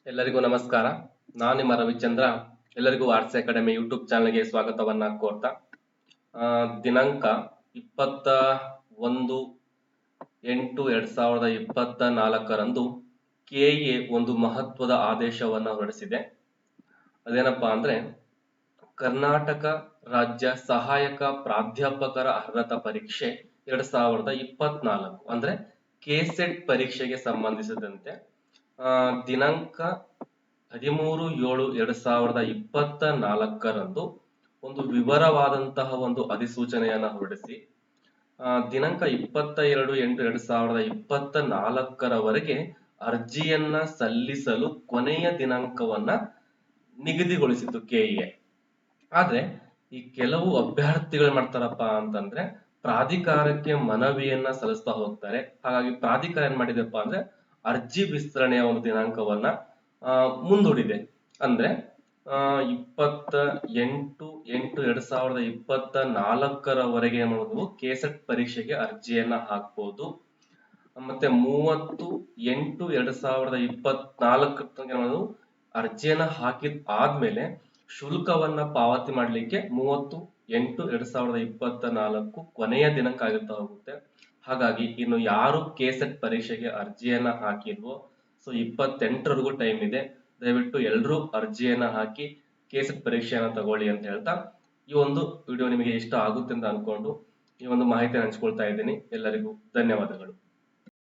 ಎಲ್ಲರಿಗೂ ನಮಸ್ಕಾರ. ನಾನು ನಿಮ್ಮ ರವಿಚಂದ್ರ. ಎಲ್ಲರಿಗೂ ಆರ್ಟ್ಸ್ ಅಕಾಡೆಮಿ ಯೂಟ್ಯೂಬ್ ಚಾನಲ್ಗೆ ಸ್ವಾಗತವನ್ನ ಕೋರ್ತಾ ದಿನಾಂಕ 21/8/2024 ಕೆಎ ಒಂದು ಮಹತ್ವದ ಆದೇಶವನ್ನ ಹೊರಡಿಸಿದೆ. ಅದೇನಪ್ಪಾ ಅಂದ್ರೆ ಕರ್ನಾಟಕ ರಾಜ್ಯ ಸಹಾಯಕ ಪ್ರಾಧ್ಯಾಪಕರ ಅರ್ಹತಾ ಪರೀಕ್ಷೆ 2024 ಅಂದ್ರೆ ಕೆಸೆಟ್ ಪರೀಕ್ಷೆಗೆ ಸಂಬಂಧಿಸಿದಂತೆ ದಿನಾಂಕ 13/7/2024 ಒಂದು ವಿವರವಾದಂತಹ ಒಂದು ಅಧಿಸೂಚನೆಯನ್ನ ಹೊರಡಿಸಿ ದಿನಾಂಕ 22/8/2024 ಅರ್ಜಿಯನ್ನ ಸಲ್ಲಿಸಲು ಕೊನೆಯ ದಿನಾಂಕವನ್ನ ನಿಗದಿಗೊಳಿಸಿತು ಕೆಇಎ. ಆದ್ರೆ ಈ ಕೆಲವು ಅಭ್ಯರ್ಥಿಗಳು ಮಾಡ್ತಾರಪ್ಪ ಅಂತಂದ್ರೆ ಪ್ರಾಧಿಕಾರಕ್ಕೆ ಮನವಿಯನ್ನ ಸಲ್ಲಿಸ್ತಾ ಹೋಗ್ತಾರೆ. ಹಾಗಾಗಿ ಪ್ರಾಧಿಕಾರ ಏನ್ ಮಾಡಿದೆಪ್ಪ ಅಂದ್ರೆ ಅರ್ಜಿ ವಿಸ್ತರಣೆಯ ಒಂದು ದಿನಾಂಕವನ್ನ ಮುಂದೂಡಿದೆ. ಅಂದ್ರೆ 28/8/2024 ಏನ್ ಮಾಡಬಹುದು, ಕೆಸೆಟ್ ಪರೀಕ್ಷೆಗೆ ಅರ್ಜಿಯನ್ನ ಹಾಕ್ಬಹುದು. ಮತ್ತೆ 30/8/2024 ಅರ್ಜಿಯನ್ನ ಹಾಕಿದ ಆದ್ಮೇಲೆ ಶುಲ್ಕವನ್ನ ಪಾವತಿ ಮಾಡ್ಲಿಕ್ಕೆ 30/8/2024 ಕೊನೆಯ ದಿನಾಂಕ ಆಗುತ್ತಾ ಹೋಗುತ್ತೆ. ಹಾಗಾಗಿ ಇನ್ನು ಯಾರು ಕೆಸೆಟ್ ಪರೀಕ್ಷೆಗೆ ಅರ್ಜಿಯನ್ನ ಹಾಕಿಲ್ವೋ, ಸೊ 28ರವರೆಗೂ ಟೈಮ್ ಇದೆ. ದಯವಿಟ್ಟು ಎಲ್ಲರೂ ಅರ್ಜಿಯನ್ನ ಹಾಕಿ ಕೆಸೆಟ್ ಪರೀಕ್ಷೆಯನ್ನ ತಗೊಳ್ಳಿ ಅಂತ ಹೇಳ್ತಾ ಈ ಒಂದು ವಿಡಿಯೋ ನಿಮಗೆ ಇಷ್ಟ ಆಗುತ್ತೆ ಅಂತ ಅನ್ಕೊಂಡು ಈ ಒಂದು ಮಾಹಿತಿಯನ್ನು ಹಂಚ್ಕೊಳ್ತಾ ಇದ್ದೀನಿ. ಎಲ್ಲರಿಗೂ ಧನ್ಯವಾದಗಳು.